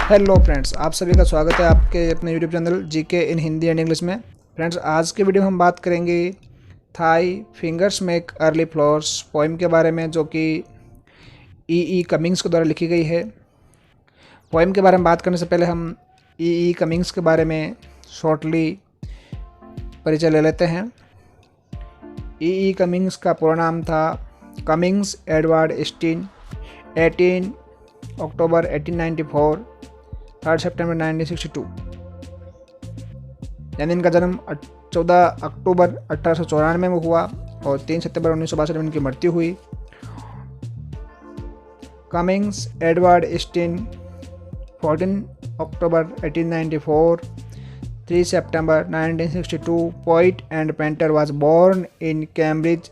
Hello friends, आप सभी का स्वागत है आपके अपने YouTube channel GK in Hindi and English में। फ्रेंड्स, आज के वीडियो में हम बात करेंगे thy fingers make early flowers poem के बारे में, जो कि ई कमिंग्स के द्वारा लिखी गई है। पोइम के बारे में बात करने से पहले हम ई कमिंग्स के बारे में शॉर्टली परिचय ले लेते हैं। ई कमिंग्स का पूरा नाम था कमिंग्स एडवर्ड स्टीन, 18 अक्टूबर 1894, 3 सितंबर 1962। यानी इनका जन्म 14 अक्टूबर 1894 में हुआ और 3 सितंबर 1962 में इनकी मृत्यु हुई। कमिंग्स एडवर्ड स्टीन, 14 अक्टूबर 1894, 3 सितंबर 1962, poet and painter was born in Cambridge,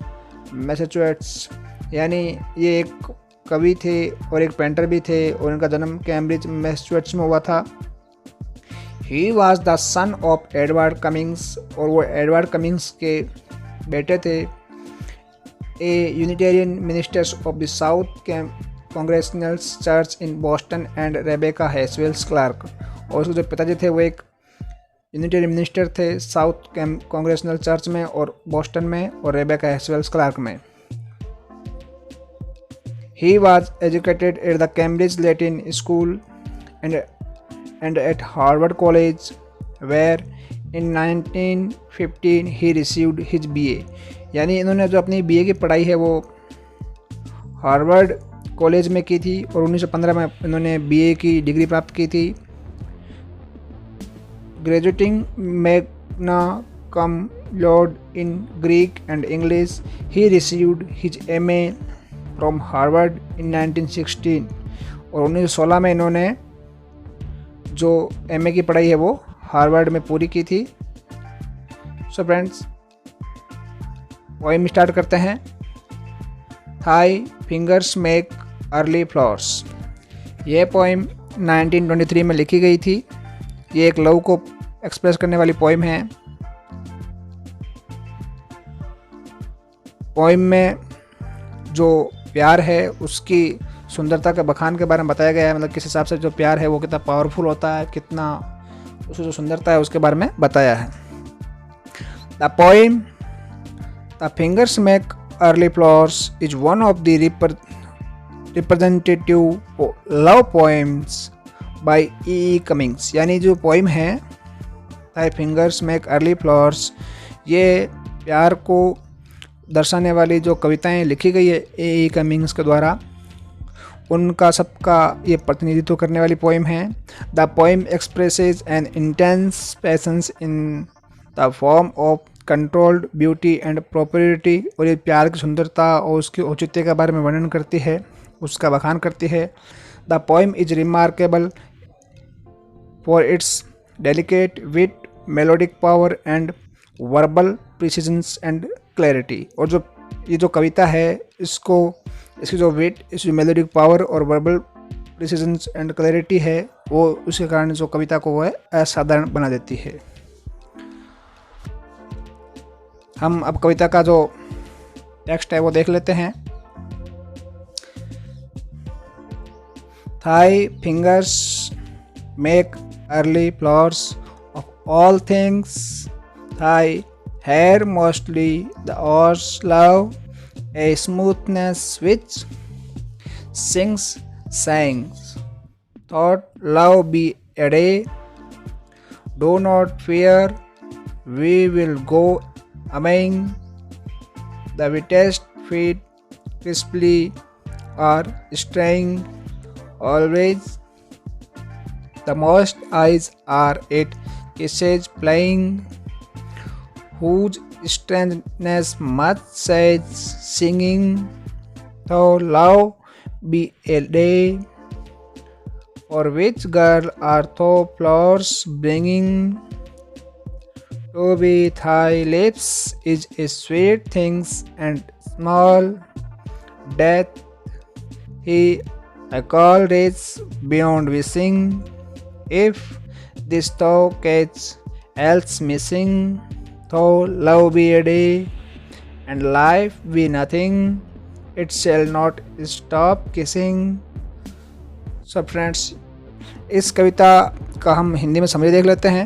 Massachusetts. यानी ये एक कवि थे और एक पेंटर भी थे और इनका जन्म कैम्ब्रिज मैसाचुसेट्स में हुआ था। He was the son of Edward Cummings, और वो एडवर्ड कमिंग्स के बेटे थे। A Unitarian ministers of the South Congregational Church in Boston and Rebecca Haswell's Clark. और उसके जो पिताजी थे वो एक यूनिटेरियन मिनिस्टर थे साउथ कांग्रेसनल चर्च में और बोस्टन में और रेबेका हैसवेल्स क्लार्क में। He was educated at the Cambridge Latin School and at Harvard College, where in 1915 he received his BA। यानी इन्होंने जो अपनी BA की पढ़ाई है वो हार्वर्ड कॉलेज में की थी और 1915 में इन्होंने BA की डिग्री प्राप्त की थी। Graduating magna cum laude in Greek and English, he received his MA from Harvard in 1916। और 1916 में इन्होंने जो MA की पढ़ाई है वो हार्वर्ड में पूरी की थी। सो फ्रेंड्स, पोइम स्टार्ट करते हैं। Thy fingers make early flowers. ये पोइम 1923 में लिखी गई थी। ये एक लव को एक्सप्रेस करने वाली पोइम है। पोइम में जो प्यार है उसकी सुंदरता के बखान के बारे में बताया गया है। मतलब किस हिसाब से जो प्यार है वो कितना पावरफुल होता है, कितना उसकी जो सुंदरता है उसके बारे में बताया है। The poem the fingers make early flowers is one of the representative love poems by E Cummings. यानी जो पोइम है the fingers make early flowers, ये प्यार को दर्शाने वाली जो कविताएं लिखी गई है ए कमिंग्स के द्वारा, उनका सबका ये प्रतिनिधित्व करने वाली पोइम है। The poem expresses N intense patience in the form of controlled beauty and property. और ये प्यार की सुंदरता और उसकी औचित्य के बारे में वर्णन करती है, उसका बखान करती है। The poem is remarkable for its delicate wit, melodic power and verbal precisions and clarity. और जो ये जो कविता है इसकी जो विट, इसकी मेलोडिक पावर और वर्बल प्रिसीजन्स एंड क्लैरिटी है वो उसके कारण जो कविता को वो है असाधारण बना देती है। हम अब कविता का जो टेक्स्ट है वो देख लेते हैं। Thy fingers make early flowers of all things, thy hair mostly the oars love, a smoothness which sings. Thought love be a day, do not fear, we will go among the wettest feet crisply are straying always. The most eyes are at kisses playing, whose strangeness much says singing. Though love be a day, or which girl are thou flowers bringing? To be thy lips is a sweet things and small death. He I call this beyond wishing. If this thou catch else missing, though love be a day and life be nothing, it shall not stop kissing. So friends, इस कविता का हम हिंदी में summary देख लेते हैं।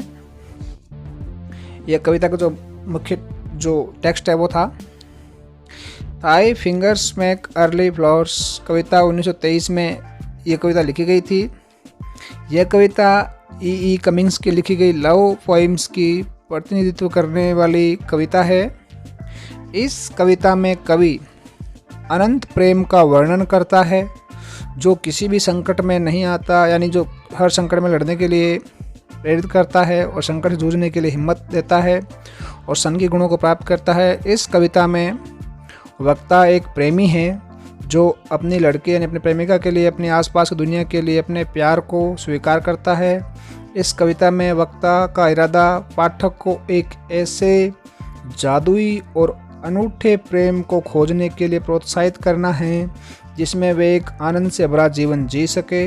यह कविता का जो मुख्य जो टेक्स्ट है वो था, thy fingers make early flowers. कविता 1923 में ये कविता लिखी गई थी। यह कविता ई कमिंग्स की लिखी गई लव पोइम्स की प्रतिनिधित्व करने वाली कविता है। इस कविता में कवि अनंत प्रेम का वर्णन करता है, जो किसी भी संकट में नहीं आता, यानी जो हर संकट में लड़ने के लिए प्रेरित करता है और संकट से जूझने के लिए हिम्मत देता है और संगी गुणों को प्राप्त करता है। इस कविता में वक्ता एक प्रेमी है जो अपनी लड़की यानी अपनी प्रेमिका के लिए, अपने आसपास की दुनिया के लिए अपने प्यार को स्वीकार करता है। इस कविता में वक्ता का इरादा पाठक को एक ऐसे जादुई और अनूठे प्रेम को खोजने के लिए प्रोत्साहित करना है जिसमें वे एक आनंद से भरा जीवन जी सके।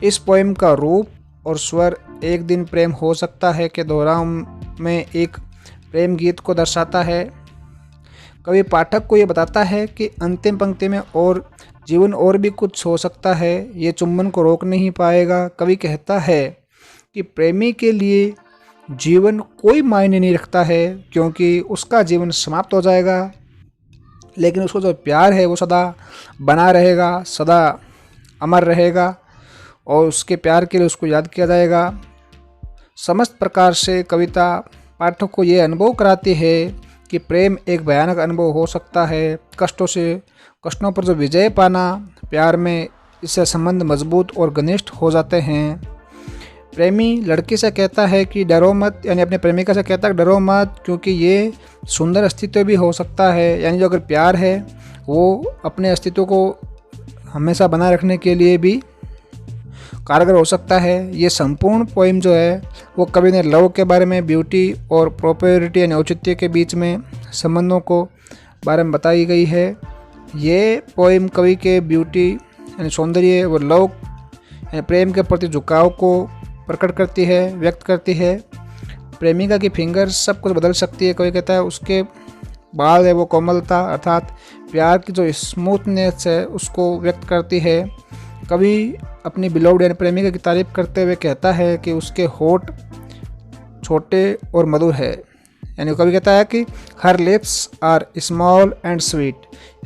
इस पोएम का रूप और स्वर एक दिन प्रेम हो सकता है के दोहराव में एक प्रेम गीत को दर्शाता है। कवि पाठक को ये बताता है कि अंतिम पंक्ति में और जीवन और भी कुछ हो सकता है, ये चुंबन को रोक नहीं पाएगा। कवि कहता है कि प्रेमी के लिए जीवन कोई मायने नहीं रखता है क्योंकि उसका जीवन समाप्त हो जाएगा, लेकिन उसको जो प्यार है वो सदा बना रहेगा, सदा अमर रहेगा और उसके प्यार के लिए उसको याद किया जाएगा। समस्त प्रकार से कविता पाठक को ये अनुभव कराती है कि प्रेम एक भयानक अनुभव हो सकता है। कष्टों पर जो विजय पाना, प्यार में इससे संबंध मजबूत और घनिष्ठ हो जाते हैं। प्रेमी लड़की से कहता है कि डरो मत, यानी अपने प्रेमिका से कहता है डरो मत, क्योंकि ये सुंदर अस्तित्व भी हो सकता है। यानी जो अगर प्यार है वो अपने अस्तित्व को हमेशा बनाए रखने के लिए भी कारगर हो सकता है। ये संपूर्ण पोइम जो है वो कवि ने लव के बारे में, ब्यूटी और प्रॉपर्टी यानी औचित्य के बीच में संबंधों को बारे में बताई गई है। ये पोइम कवि के ब्यूटी यानी सौंदर्य और लव यानी प्रेम के प्रति झुकाव को प्रकट करती है, व्यक्त करती है। प्रेमिका की फिंगर सब कुछ बदल सकती है। कवि कहता है उसके बाल है वो कोमलता अर्थात प्यार की जो स्मूथनेस है उसको व्यक्त करती है। कवि अपनी बिलोव्ड यानी प्रेमिका की तारीफ करते हुए कहता है कि उसके होठ छोटे और मधुर है। यानी कवि कहता है कि her lips are small and sweet,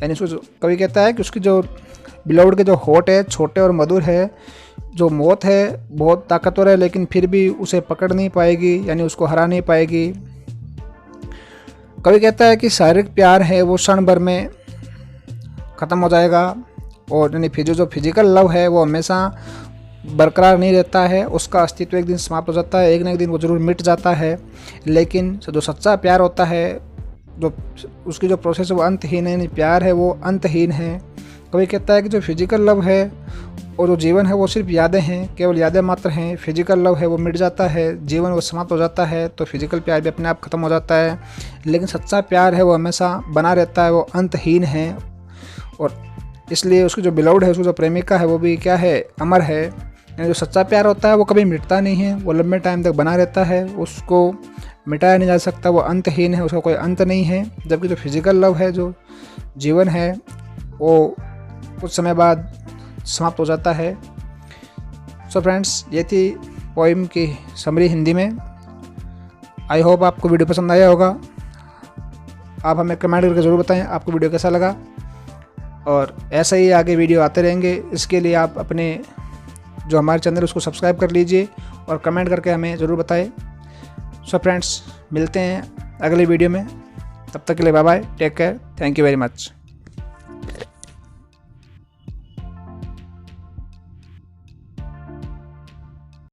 यानी उसको कवि कहता है कि उसकी जो बिलोव्ड के जो होठ है छोटे और मधुर है, जो मौत है बहुत ताकतवर है लेकिन फिर भी उसे पकड़ नहीं पाएगी, यानी उसको हरा नहीं पाएगी। कवि कहता है कि शारीरिक प्यार है वो क्षण भर में ख़त्म हो जाएगा और यानी जो फिजिकल लव है वो हमेशा बरकरार नहीं रहता है, उसका अस्तित्व एक दिन समाप्त हो जाता है, एक न एक दिन वो ज़रूर मिट जाता है। लेकिन जो सच्चा प्यार होता है, जो उसकी जो प्रोसेस है वो अंतहीन है, यानी प्यार है वो अंतहीन है। कवि कहता है कि जो फिजिकल लव है और जो जीवन है वो सिर्फ यादें हैं, केवल यादें मात्र हैं। फिजिकल लव है वो मिट जाता है, जीवन वो समाप्त हो जाता है, तो फिजिकल प्यार भी अपने आप ख़त्म हो जाता है। लेकिन सच्चा प्यार है वो हमेशा बना रहता है, वो अंतहीन है और इसलिए उसकी जो बिलोव्ड है, उसकी जो प्रेमिका है वो भी क्या है, अमर है। यानी जो सच्चा प्यार होता है वो कभी मिटता नहीं है, वो लंबे टाइम तक बना रहता है, उसको मिटाया नहीं जा सकता, वो अंतहीन है, उसका कोई अंत नहीं है। जबकि जो फिजिकल लव है, जो जीवन है, वो कुछ समय बाद समाप्त हो जाता है। सो फ्रेंड्स, ये थी पोइम की समरी हिंदी में। आई होप आपको वीडियो पसंद आया होगा। आप हमें कमेंट करके ज़रूर बताएं आपको वीडियो कैसा लगा और ऐसे ही आगे वीडियो आते रहेंगे। इसके लिए आप अपने जो हमारे चैनल उसको सब्सक्राइब कर लीजिए और कमेंट करके हमें ज़रूर बताएं। सो फ्रेंड्स, मिलते हैं अगले वीडियो में, तब तक के लिए bye bye, take care, thank you very much.